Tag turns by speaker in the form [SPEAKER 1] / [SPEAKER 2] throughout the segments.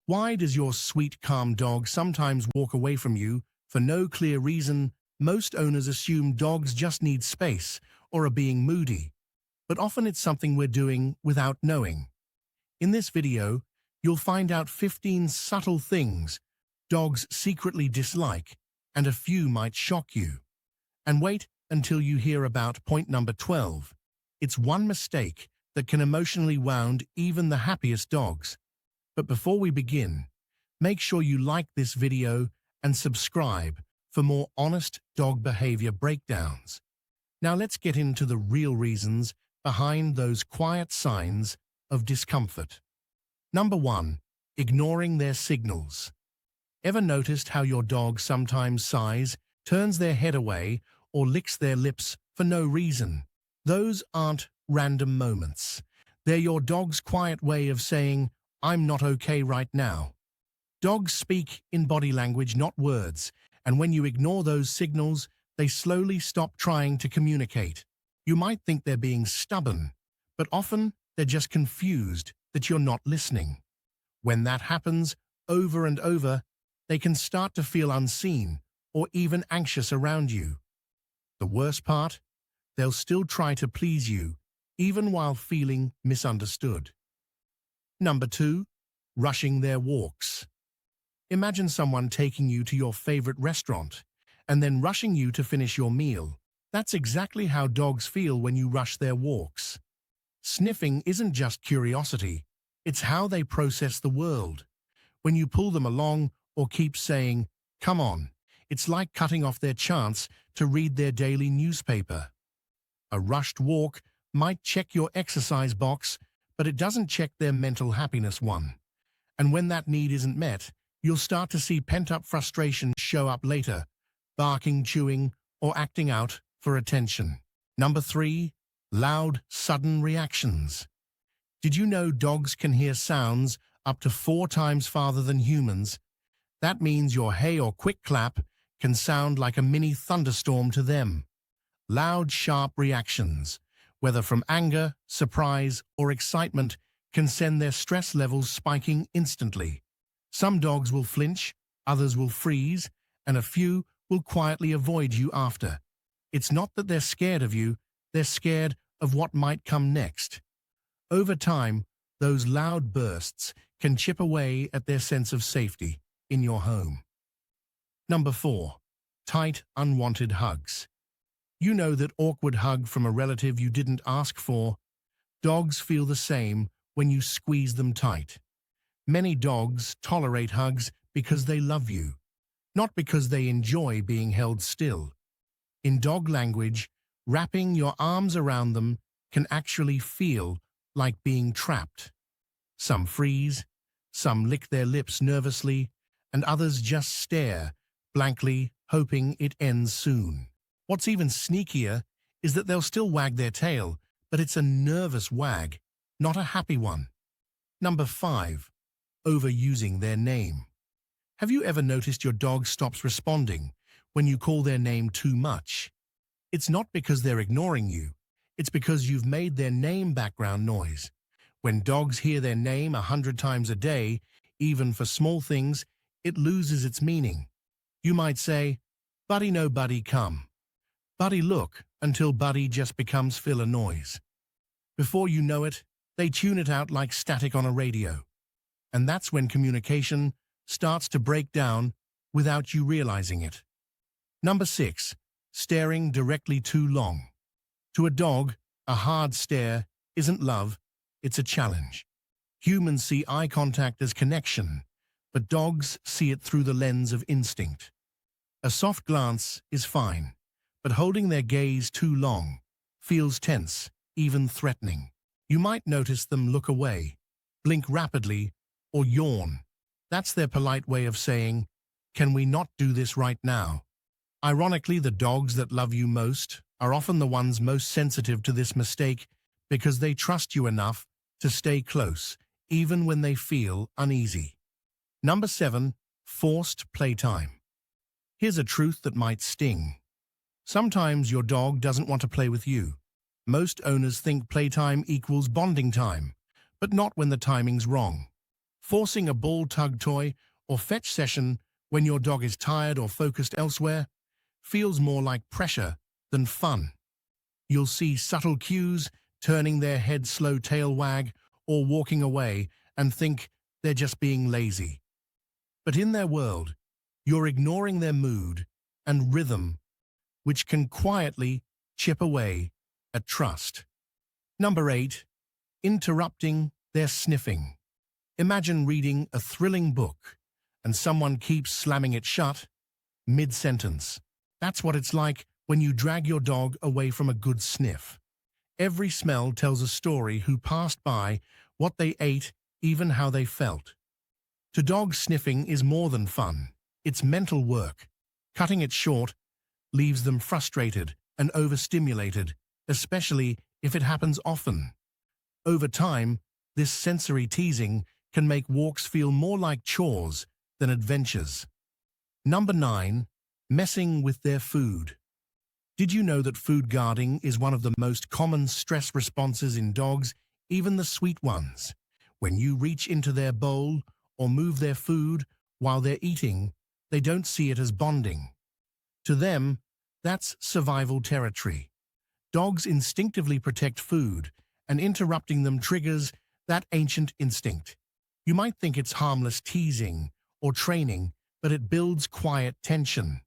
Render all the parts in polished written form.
[SPEAKER 1] Why does your sweet, calm dog sometimes walk away from you for no clear reason? Most owners assume dogs just need space or are being moody, but often it's something we're doing without knowing. In this video, you'll find out 15 subtle things dogs secretly dislike, and a few might shock you. And wait until you hear about point number 12. It's one mistake that can emotionally wound even the happiest dogs. But before we begin, make sure you like this video and subscribe for more honest dog behavior breakdowns. Now let's get into the real reasons behind those quiet signs of discomfort. Number 1. Ignoring their signals. Ever noticed how your dog sometimes sighs, turns their head away, or licks their lips for no reason? Those aren't random moments. They're your dog's quiet way of saying, "I'm not okay right now." Dogs speak in body language, not words, and when you ignore those signals, they slowly stop trying to communicate. You might think they're being stubborn, but often they're just confused that you're not listening. When that happens over and over, they can start to feel unseen or even anxious around you. The worst part? They'll still try to please you, even while feeling misunderstood. Number 2. Rushing their walks. Imagine someone taking you to your favorite restaurant and then rushing you to finish your meal. That's exactly how dogs feel when you rush their walks. Sniffing isn't just curiosity, it's how they process the world. When you pull them along or keep saying, "Come on," it's like cutting off their chance to read their daily newspaper. A rushed walk might check your exercise box, but it doesn't check their mental happiness one. And when that need isn't met, you'll start to see pent-up frustration show up later, barking, chewing, or acting out for attention. Number 3. Loud, sudden reactions. Did you know dogs can hear sounds up to 4 times farther than humans? That means your hey or quick clap can sound like a mini thunderstorm to them. Loud, sharp reactions, whether from anger, surprise, or excitement, can send their stress levels spiking instantly. Some dogs will flinch, others will freeze, and a few will quietly avoid you after. It's not that they're scared of you, they're scared of what might come next. Over time, those loud bursts can chip away at their sense of safety in your home. Number 4. Tight, unwanted hugs. You know that awkward hug from a relative you didn't ask for? Dogs feel the same when you squeeze them tight. Many dogs tolerate hugs because they love you, not because they enjoy being held still. In dog language, wrapping your arms around them can actually feel like being trapped. Some freeze, some lick their lips nervously, and others just stare blankly, hoping it ends soon. What's even sneakier is that they'll still wag their tail, but it's a nervous wag, not a happy one. Number 5. Overusing their name. Have you ever noticed your dog stops responding when you call their name too much? It's not because they're ignoring you, it's because you've made their name background noise. When dogs hear their name 100 times a day, even for small things, it loses its meaning. You might say, "Buddy, no buddy, come." "Buddy, look," until Buddy just becomes filler noise. Before you know it, they tune it out like static on a radio. And that's when communication starts to break down without you realizing it. Number 6. Staring directly too long. To a dog, a hard stare isn't love, it's a challenge. Humans see eye contact as connection, but dogs see it through the lens of instinct. A soft glance is fine, but holding their gaze too long feels tense, even threatening. You might notice them look away, blink rapidly, or yawn. That's their polite way of saying, "Can we not do this right now?" Ironically, the dogs that love you most are often the ones most sensitive to this mistake because they trust you enough to stay close, even when they feel uneasy. Number 7. Forced playtime. Here's a truth that might sting. Sometimes your dog doesn't want to play with you. Most owners think playtime equals bonding time, but not when the timing's wrong. Forcing a ball tug toy or fetch session when your dog is tired or focused elsewhere feels more like pressure than fun. You'll see subtle cues, turning their head slow tail wag, or walking away and think they're just being lazy. But in their world, you're ignoring their mood and rhythm, which can quietly chip away at trust. Number 8. Interrupting their sniffing. Imagine reading a thrilling book and someone keeps slamming it shut mid-sentence. That's what it's like when you drag your dog away from a good sniff. Every smell tells a story: who passed by, what they ate, even how they felt. To dogs, sniffing is more than fun. It's mental work. Cutting it short leaves them frustrated and overstimulated, especially if it happens often. Over time, this sensory teasing can make walks feel more like chores than adventures. Number 9. Messing with their food. Did you know that food guarding is one of the most common stress responses in dogs, even the sweet ones? When you reach into their bowl or move their food while they're eating, they don't see it as bonding. To them, that's survival territory. Dogs instinctively protect food, and interrupting them triggers that ancient instinct. You might think it's harmless teasing or training, but it builds quiet tension.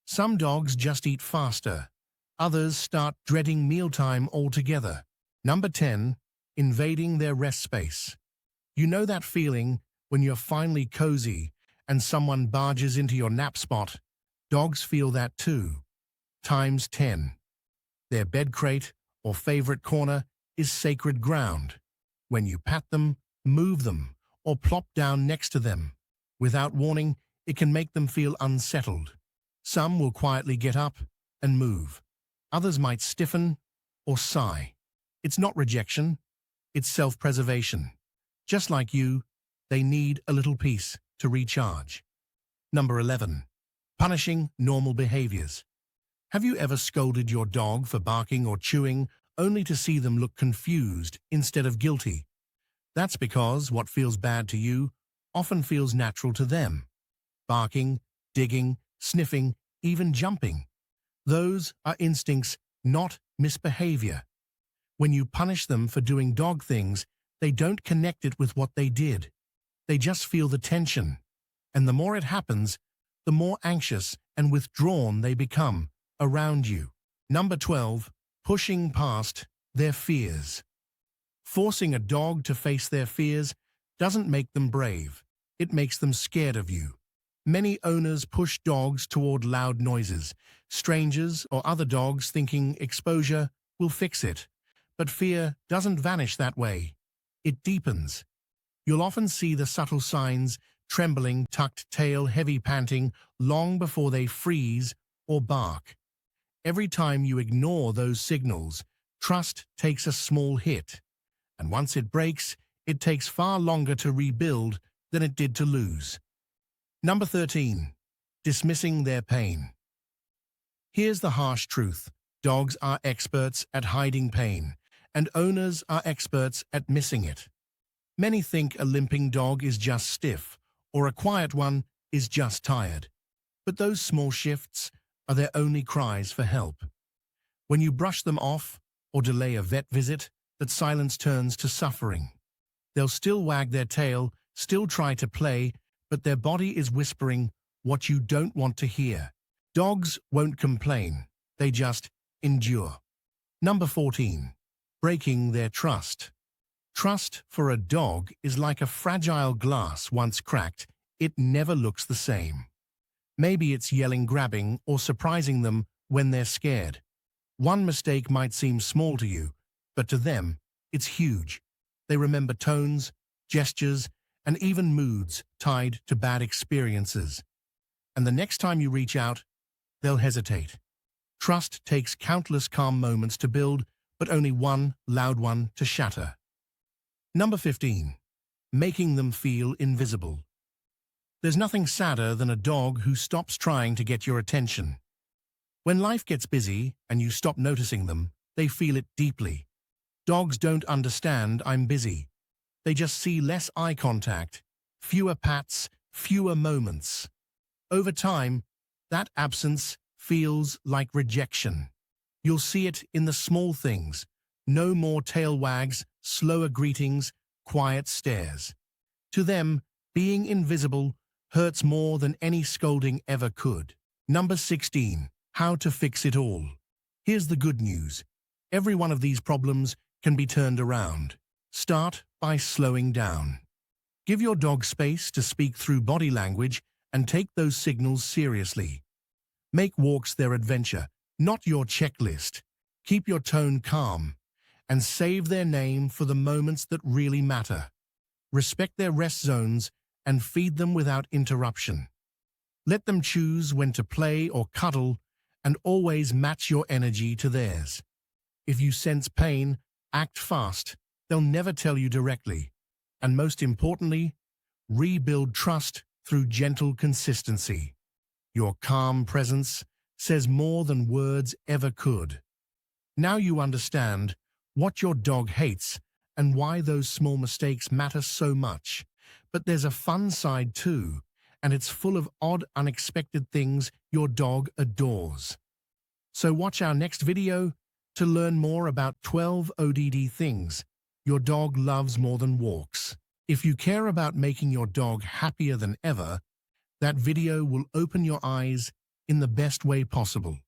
[SPEAKER 1] Some dogs just eat faster. Others start dreading mealtime altogether. Number 10. Invading their rest space. You know that feeling when you're finally cozy and someone barges into your nap spot? Dogs feel that too, times 10. Their bed crate or favorite corner is sacred ground. When you pat them, move them, or plop down next to them, without warning, it can make them feel unsettled. Some will quietly get up and move. Others might stiffen or sigh. It's not rejection, it's self-preservation. Just like you, they need a little peace to recharge. Number 11. Punishing normal behaviors. Have you ever scolded your dog for barking or chewing only to see them look confused instead of guilty? That's because what feels bad to you often feels natural to them. Barking, digging, sniffing, even jumping. Those are instincts, not misbehavior. When you punish them for doing dog things, they don't connect it with what they did. They just feel the tension. And the more it happens, the more anxious and withdrawn they become around you. Number 12. Pushing past their fears. Forcing a dog to face their fears doesn't make them brave. It makes them scared of you. Many owners push dogs toward loud noises, strangers or other dogs, thinking exposure will fix it. But fear doesn't vanish that way. It deepens. You'll often see the subtle signs: trembling, tucked tail, heavy panting, long before they freeze or bark. Every time you ignore those signals, trust takes a small hit. And once it breaks, it takes far longer to rebuild than it did to lose. Number 13. Dismissing their pain. Here's the harsh truth. Dogs are experts at hiding pain, and owners are experts at missing it. Many think a limping dog is just stiff, or a quiet one is just tired. But those small shifts are their only cries for help. When you brush them off or delay a vet visit, that silence turns to suffering. They'll still wag their tail, still try to play, but their body is whispering what you don't want to hear. Dogs won't complain, they just endure. Number 14. Breaking their trust. Trust for a dog is like a fragile glass. Once cracked, it never looks the same. Maybe it's yelling, grabbing, or surprising them when they're scared. One mistake might seem small to you, but to them, it's huge. They remember tones, gestures, and even moods tied to bad experiences. And the next time you reach out, they'll hesitate. Trust takes countless calm moments to build, but only one loud one to shatter. Number 15. Making them feel invisible. There's nothing sadder than a dog who stops trying to get your attention. When life gets busy and you stop noticing them, they feel it deeply. Dogs don't understand "I'm busy." They just see less eye contact, fewer pats, fewer moments. Over time, that absence feels like rejection. You'll see it in the small things. No more tail wags, slower greetings, quiet stares. To them, being invisible hurts more than any scolding ever could. Number 16. How to fix it all. Here's the good news. Every one of these problems can be turned around. Start by slowing down. Give your dog space to speak through body language and take those signals seriously. Make walks their adventure, not your checklist. Keep your tone calm and save their name for the moments that really matter. Respect their rest zones and feed them without interruption. Let them choose when to play or cuddle and always match your energy to theirs. If you sense pain, act fast. They'll never tell you directly. And most importantly, rebuild trust through gentle consistency. Your calm presence says more than words ever could. Now you understand what your dog hates and why those small mistakes matter so much. But there's a fun side too, and it's full of odd, unexpected things your dog adores. So watch our next video to learn more about 12 ODD things your dog loves more than walks. If you care about making your dog happier than ever, that video will open your eyes in the best way possible.